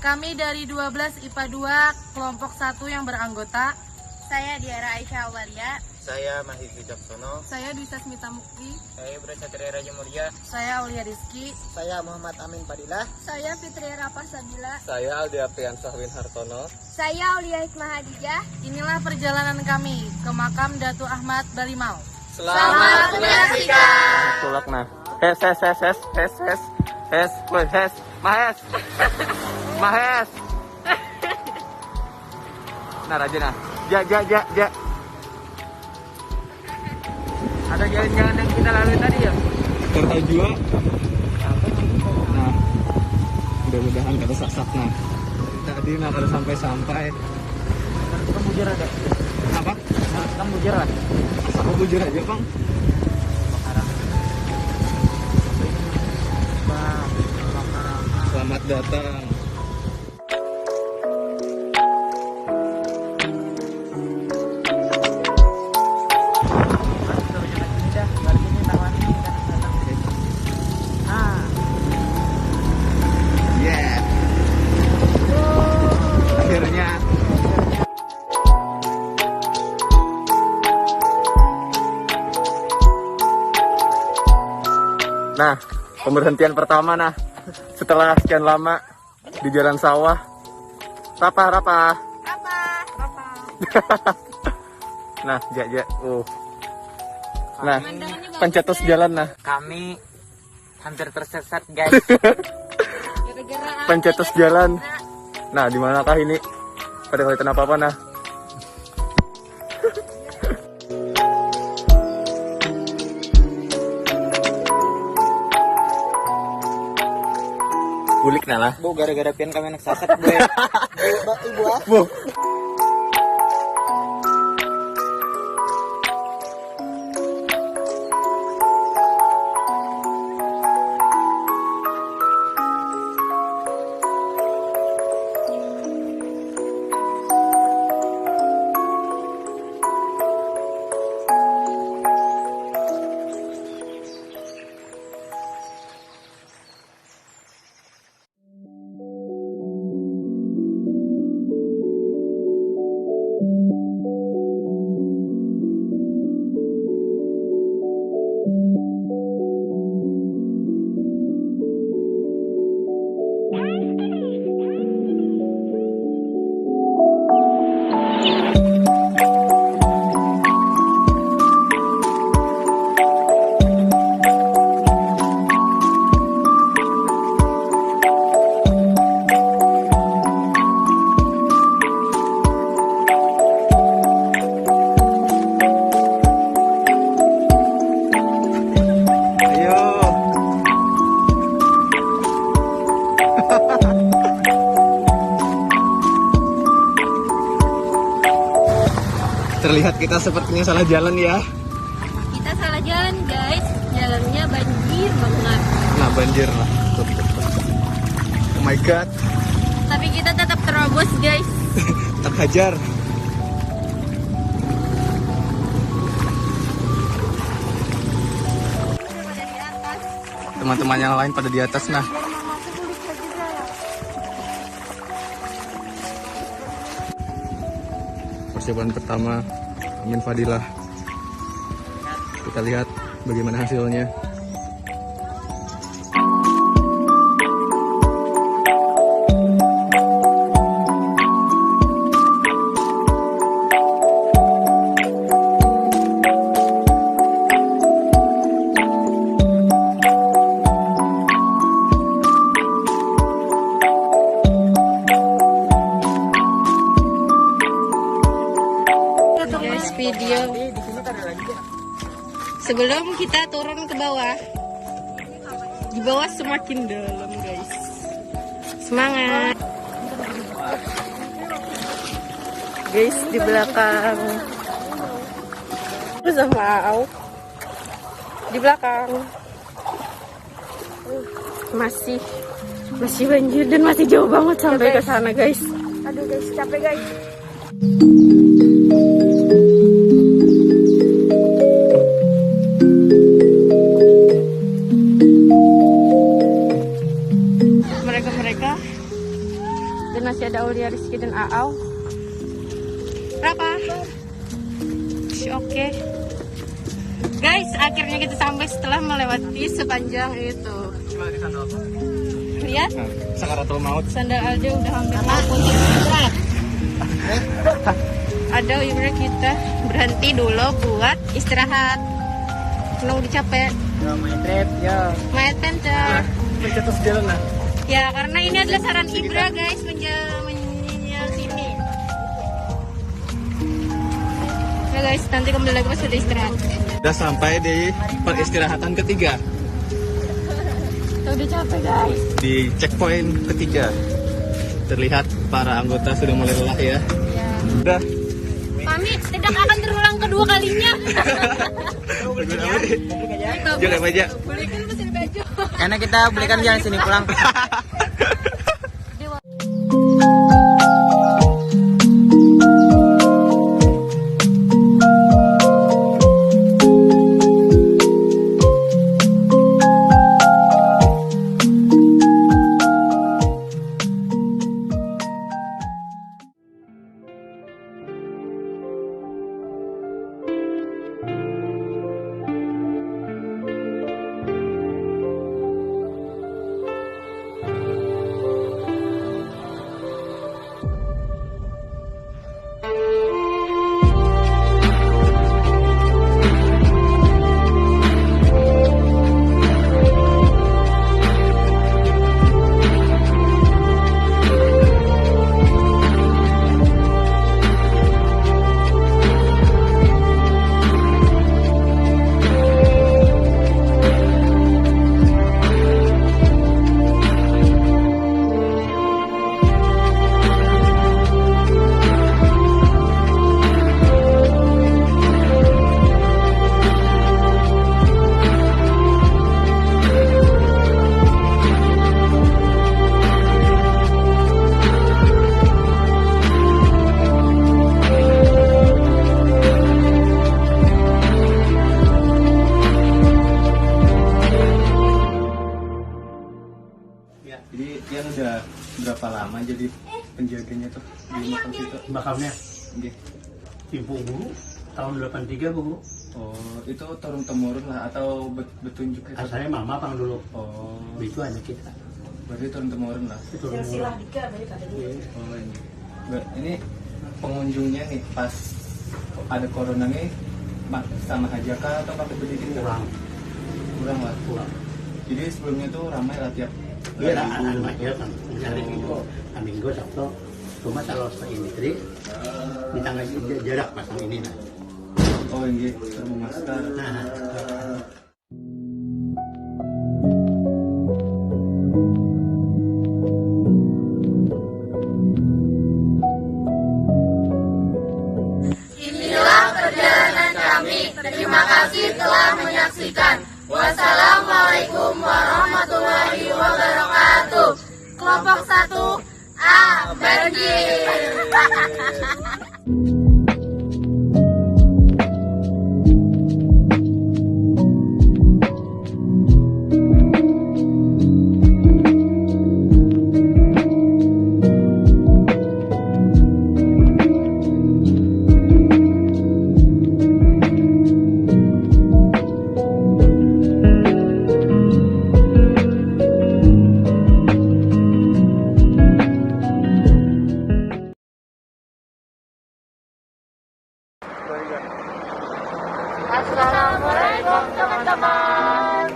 Kami dari 12 IPA 2 kelompok 1 yang beranggota. Saya Diara Aisyah Awalia. Saya Mahdi Jaksono. Saya Dwi Smita Mukti. Saya Ibra Satria Raja Mulia. Saya Aulia Rizky. Saya Muhammad Amin Fadilah. Saya Fitri Rapa Sabila. Saya Aldi Aprian Sahwin Hartono. Saya Aulia Hikmah Hadijah. Inilah perjalanan kami ke makam Datu Ahmad Balimau. Selamat menyaksikan. Tulak nah. Hes. Woi, hes. Mahes. Nah, Raja nah. Ja. Ada jalan-jalan yang kita lalui tadi ya? Tertajua. Nah, mudah-mudahan kata sak-sak nah. Tadi nah kalau sampai. Kamu bujur ada. Apa? Kamu bujur lah. Aku bujur aja, Bang. Selamat datang. Yeah. Akhirnya. Nah, pemberhentian pertama nah. Setelah sekian lama di jalan sawah. Rapa. Nah, ja. Nah, pencetus jalan nah. Kami hampir tersesat, guys. Pencetus jalan. Nah, di manakah ini? Pada kelihatan apa-apa nah. Bulik nah lah. Bu, gara-gara pian kami anak sasat, Bu. Bu. Terlihat kita sepertinya salah jalan ya. Kita salah jalan, guys. Jalannya banjir banget. Nah, banjir lah. Oh my god, Tapi kita tetap terobos, guys. tak hajar. Teman-teman yang lain pada di atas nah. Persiapan pertama Amin Fadilah. Kita lihat bagaimana hasilnya. Guys, video sebelum kita turun ke bawah. Di bawah semakin dalam, guys. Semangat. Guys, di belakang. Sama Au. Di belakang. Masih banjir dan masih jauh banget sampai ke sana, guys. Aduh, guys, capek, guys. masih ada Aulia, Rizky dan Aau. Berapa? Oke. Guys, akhirnya kita sampai setelah melewati sepanjang itu. Lihat, Sakaratul maut. sandal Aldo udah hampir laput. Ada Ibra kita berhenti dulu buat istirahat. Nunggu capek. Main trip, ya. Main pencer. Mencetus jalan lah. Ya, karena ini adalah saran Ibra guys menyenyal sini. Ya guys, nanti kembali lagi pas sudah istirahat. Udah sampai di peristirahatan ketiga. Kita udah capek guys. Di checkpoint ketiga. Terlihat para anggota sudah mulai lelah ya. Ya. Udah. Pamit, tidak akan terulang kedua kalinya. Jaga aja. Belikan mesin baju. Karena kita belikan jalan sini pulang. Ya, jadi Tian udah berapa lama jadi penjaganya tuh di makam situ? Makamnya Oke. Ibu Guru tahun 83 Bu. Oh, itu turun temurun lah atau betunjuk itu? Asalnya Mama pang dulu. Oh, Itu anak kita. berarti turun temurun lah. Itu murah. Oh, ini. Ini pengunjungnya nih pas ada corona nih sama hajaka atau pakai bedikin Kurang. Kurang lah. Kurang. Jadi sebelumnya tuh ramai lah tiap Iya lah, anak aja kan. Hari Minggu Sabtu. Cuma kalau ini tadi minta ngaji jarak pasang ini nah. Oh ini serbu masker. Nah, Inilah perjalanan kami. Terima kasih telah menyaksikan. Wassalamualaikum warahmatullahi wabarakatuh. Kelompok 1 A banjir. Assalamualaikum teman-teman.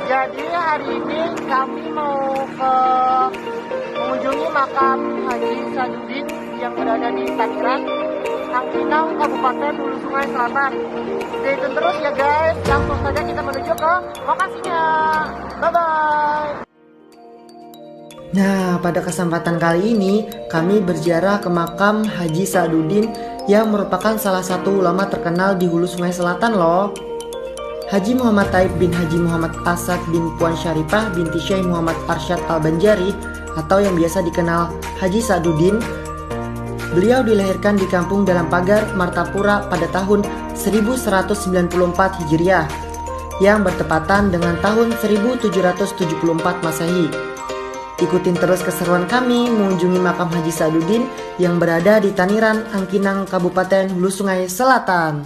Jadi hari ini kami mau mengunjungi makam Haji Sadudin yang berada di Tangerang, Tangkinang, Kabupaten Hulu Sungai Selatan. Stay tune terus ya guys. Langsung saja kita menuju ke lokasinya. Bye bye. Nah, pada kesempatan kali ini kami berziarah ke makam Haji Sadudin yang merupakan salah satu ulama terkenal di Hulu Sungai Selatan loh. Haji Muhammad Taib bin Haji Muhammad Asad bin Puan Syarifah binti Syekh Muhammad Arsyad Al-Banjari atau yang biasa dikenal Haji Sadudin. Beliau dilahirkan di kampung Dalam Pagar, Martapura pada tahun 1194 Hijriah yang bertepatan dengan tahun 1774 Masehi. Ikutin terus keseruan kami mengunjungi makam Haji Sadudin yang berada di Taniran, Angkinang, Kabupaten Hulu Sungai Selatan.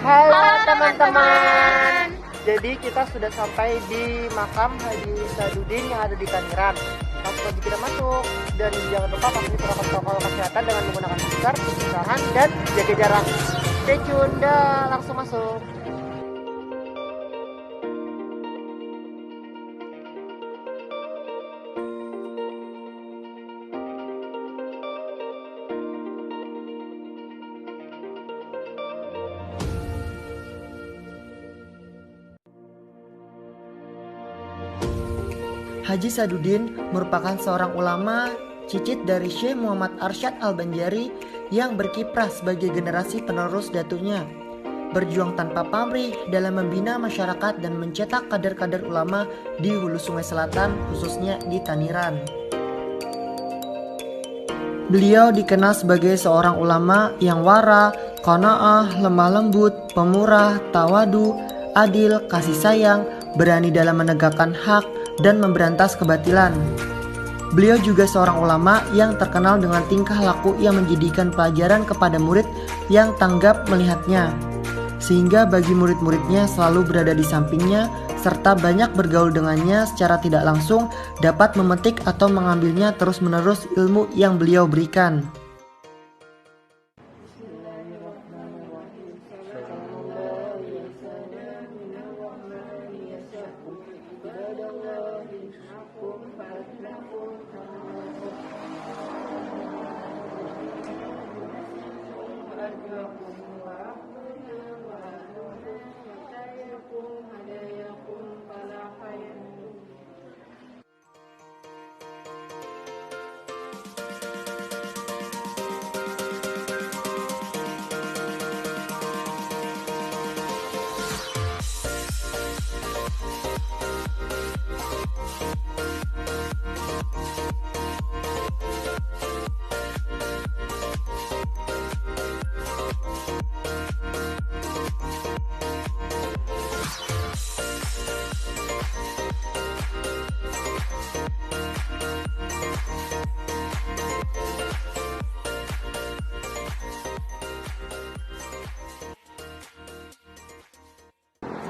Halo teman-teman. Jadi kita sudah sampai di makam Haji Sadudin yang ada di Taniran. Langsung aja kita masuk dan jangan lupa patuhi protokol kesehatan dengan menggunakan masker, cuci tangan dan jaga jarak. Stay tune, dah langsung masuk. Haji Sadudin merupakan seorang ulama cicit dari Syekh Muhammad Arsyad Al-Banjari yang berkiprah sebagai generasi penerus datunya. Berjuang tanpa pamrih dalam membina masyarakat dan mencetak kader-kader ulama di Hulu Sungai Selatan, khususnya di Taniran. Beliau dikenal sebagai seorang ulama yang wara, qanaah, lemah lembut, pemurah, tawadu, adil, kasih sayang, berani dalam menegakkan hak, dan memberantas kebatilan. Beliau juga seorang ulama yang terkenal dengan tingkah laku yang menjadikan pelajaran kepada murid yang tanggap melihatnya, sehingga bagi murid-muridnya selalu berada di sampingnya serta banyak bergaul dengannya secara tidak langsung dapat memetik atau mengambilnya terus-menerus ilmu yang beliau berikan.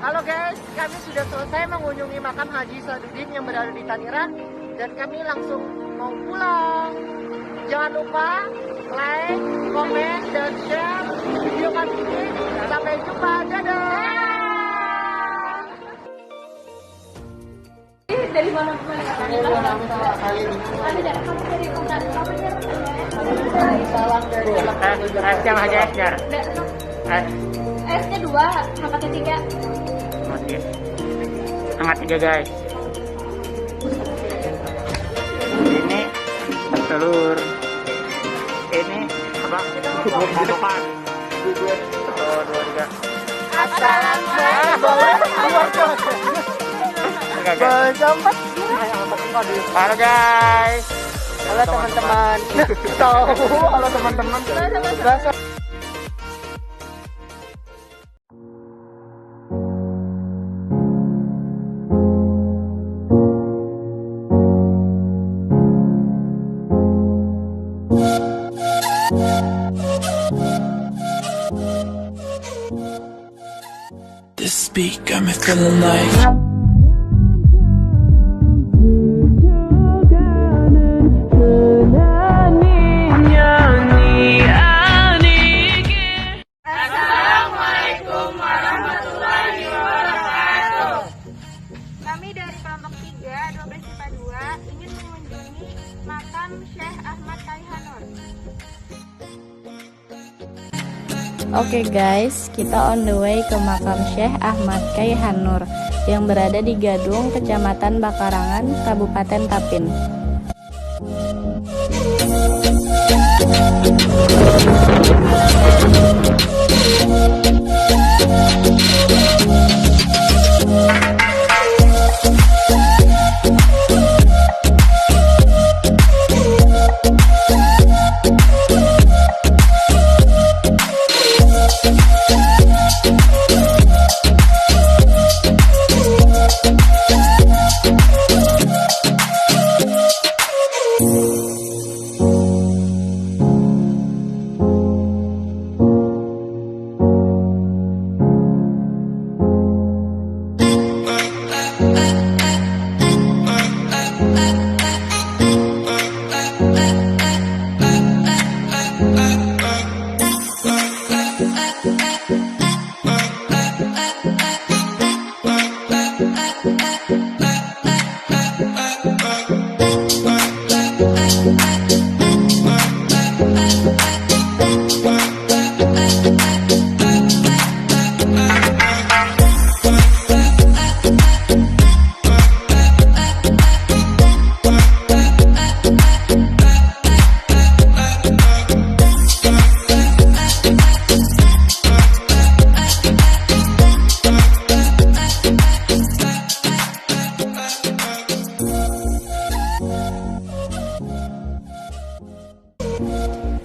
Halo guys, kami sudah selesai mengunjungi makam Haji Sadudin yang berada di Taniran dan kami langsung mau pulang. Jangan lupa like, komen, dan share video kami ini. Sampai jumpa, dadah! Dari mana kali Salam dari Yang aja Esjar. S-nya 2, angkatnya 3. Angkat 3 guys. Ini telur. Ini apa? Di depan. Oh, 2, 3. Halo guys. Halo teman-teman. Halo teman-teman. This beat got me feeling like Kami dari kelompok 3, 12 IPA 2 ingin mengunjungi makam Syekh Ahmad Kaihanur. Oke guys, kita on the way ke makam Syekh Ahmad Kaihanur yang berada di Gadung, Kecamatan Bakarangan, Kabupaten Tapin.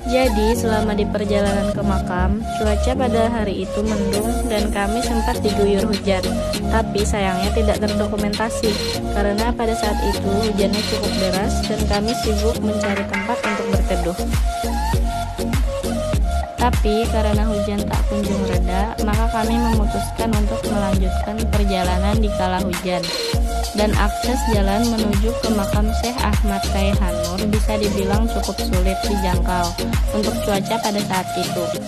Jadi selama di perjalanan ke makam, cuaca pada hari itu mendung dan kami sempat diguyur hujan. Tapi sayangnya tidak terdokumentasi karena pada saat itu hujannya cukup deras dan kami sibuk mencari tempat untuk berteduh. Tapi karena hujan tak kunjung reda, maka kami memutuskan untuk melanjutkan perjalanan di kala hujan. Dan akses jalan menuju ke makam Syekh Ahmad Kaihanur bisa dibilang cukup sulit dijangkau untuk cuaca pada saat itu,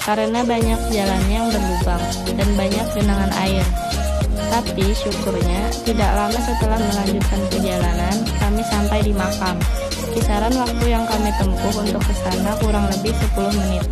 karena banyak jalannya yang berlubang dan banyak genangan air. Tapi syukurnya tidak lama setelah melanjutkan perjalanan, kami sampai di makam. Kisaran waktu yang kami tempuh untuk ke sana kurang lebih 10 menit.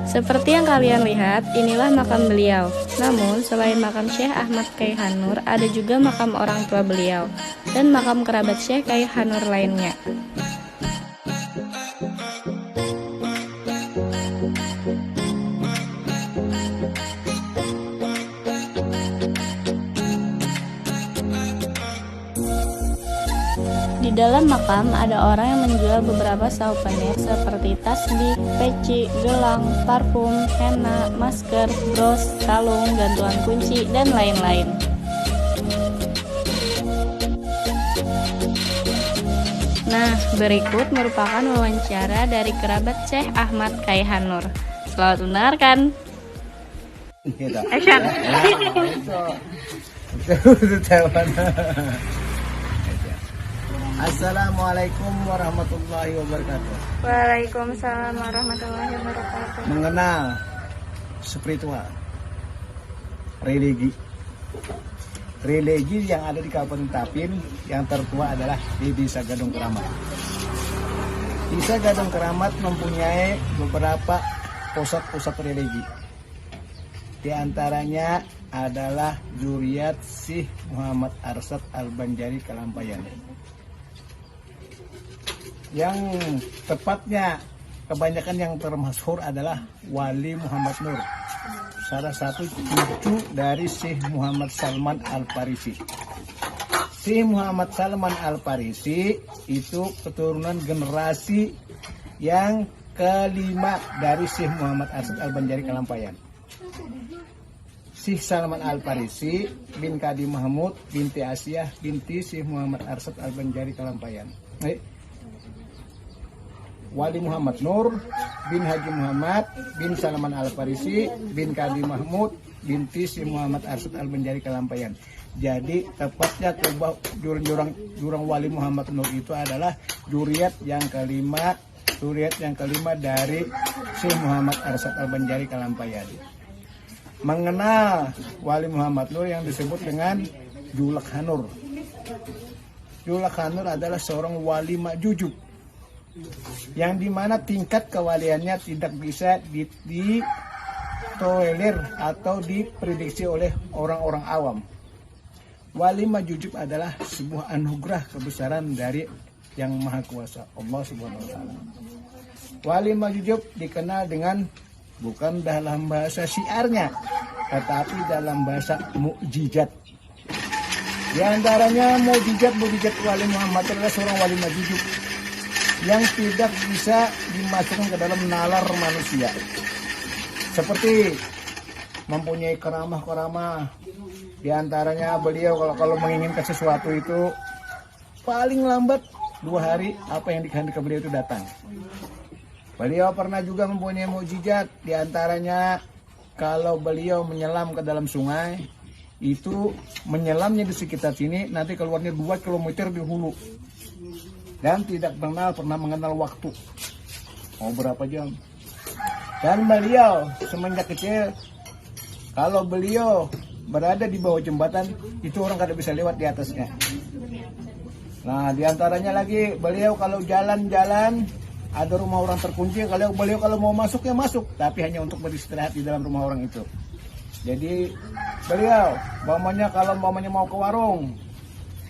Seperti yang kalian lihat, inilah makam beliau. Namun, selain makam Syekh Ahmad Kaihan Nur, ada juga makam orang tua beliau dan makam kerabat Syekh Kaihan Nur lainnya. Di dalam makam ada orang yang menjual beberapa souvenir seperti tasbih, peci, gelang, parfum, henna, masker, bros, kalung, gantungan kunci, dan lain-lain. Nah, berikut merupakan wawancara dari kerabat Syekh Ahmad Kaihan Nur. Selamat mendengarkan. Action. Assalamualaikum warahmatullahi wabarakatuh. Waalaikumsalam warahmatullahi wabarakatuh. Mengenal spiritual, religi yang ada di Kabupaten Tapin yang tertua adalah di Desa Gadung Keramat. Desa Gadung Keramat mempunyai beberapa pusat-pusat religi. Di antaranya adalah Zuriat Syekh Muhammad Arsad Al-Banjari Kalampayan. Yang tepatnya kebanyakan yang termasyhur adalah Wali Muhammad Nur, salah satu cucu dari Syekh Muhammad Salman Al-Farisi. Syekh Muhammad Salman Al-Farisi itu keturunan generasi yang kelima dari Syekh Muhammad Arsad Al-Banjari Kalampayan. Syekh Salman Al-Farisi bin Kadi Mahmud binti Asyah binti Syekh Muhammad Arsad Al-Banjari Kalampayan. Wali Muhammad Nur bin Haji Muhammad bin Salman Al-Farisi bin Kadi Mahmud binti Syekh Muhammad Arsad Al-Banjari Kalampayan. Jadi tepatnya jurang Wali Muhammad Nur itu adalah juriat yang kelima dari Syekh Muhammad Arsad Al-Banjari Kalampayan. Mengenal Wali Muhammad Nur yang disebut dengan Julak Hanur. Julak Hanur adalah seorang wali makjujub yang dimana tingkat kewaliannya tidak bisa ditolerir atau diprediksi oleh orang-orang awam. Wali majujub adalah sebuah anugerah kebesaran dari Yang Maha Kuasa, Allah Subhanahu wa Ta'ala. Wali majujub dikenal dengan bukan dalam bahasa syiarnya, tetapi dalam bahasa mukjizat. Di antaranya mukjizat Wali Muhammad adalah seorang wali majujub yang tidak bisa dimasukkan ke dalam nalar manusia. Seperti mempunyai keramah-keramah. Di antaranya beliau kalau menginginkan sesuatu itu paling lambat 2 hari apa yang dikehendaki beliau itu datang. Beliau pernah juga mempunyai mukjizat. Di antaranya kalau beliau menyelam ke dalam sungai, itu menyelamnya di sekitar sini nanti keluarnya 2 km di hulu. Dan tidak pernah mengenal waktu, mau berapa jam. Dan beliau semenjak kecil, kalau beliau berada di bawah jembatan, itu orang kada bisa lewat di atasnya. Nah, diantaranya lagi beliau kalau jalan-jalan, ada rumah orang terkunci, beliau kalau mau masuk ya masuk, tapi hanya untuk beristirahat di dalam rumah orang itu. Jadi beliau, kalau mau ke warung,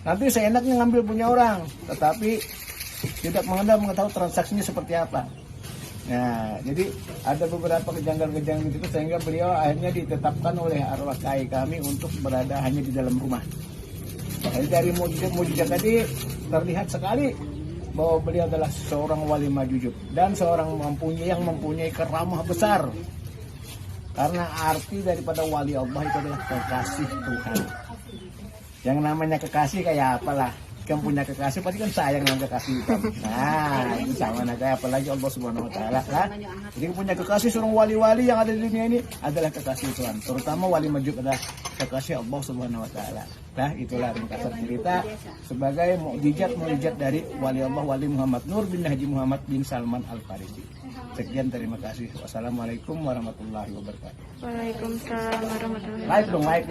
nanti seenaknya ngambil punya orang, tetapi tidak mengetahui transaksinya seperti apa. Nah, jadi ada beberapa kejanggalan-kejanggalan itu sehingga beliau akhirnya ditetapkan oleh arwah kiai kami untuk berada hanya di dalam rumah. Jadi dari mukjizat tadi terlihat sekali bahwa beliau adalah seorang wali majujub dan seorang yang mempunyai keramah besar. Karena arti daripada wali Allah itu adalah kekasih Tuhan. Yang namanya kekasih kayak apalah? Kan punya kekasih pasti kan sayang dengan kekasih kan. Nah, itu sama aja apalagi Allah Subhanahu wa Ta'ala lah. Jadi punya kekasih seorang wali-wali yang ada di dunia ini adalah kekasih Tuhan. Terutama wali majub adalah kekasih Allah Subhanahu wa Ta'ala. Nah, itulah ringkasan cerita sebagai mukjizat dari wali Allah Wali Muhammad Nur bin Haji Muhammad bin Salman Al-Farisi. Sekian, terima kasih. Wassalamualaikum warahmatullahi wabarakatuh. Waalaikumsalam warahmatullahi wabarakatuh. Like dong, like.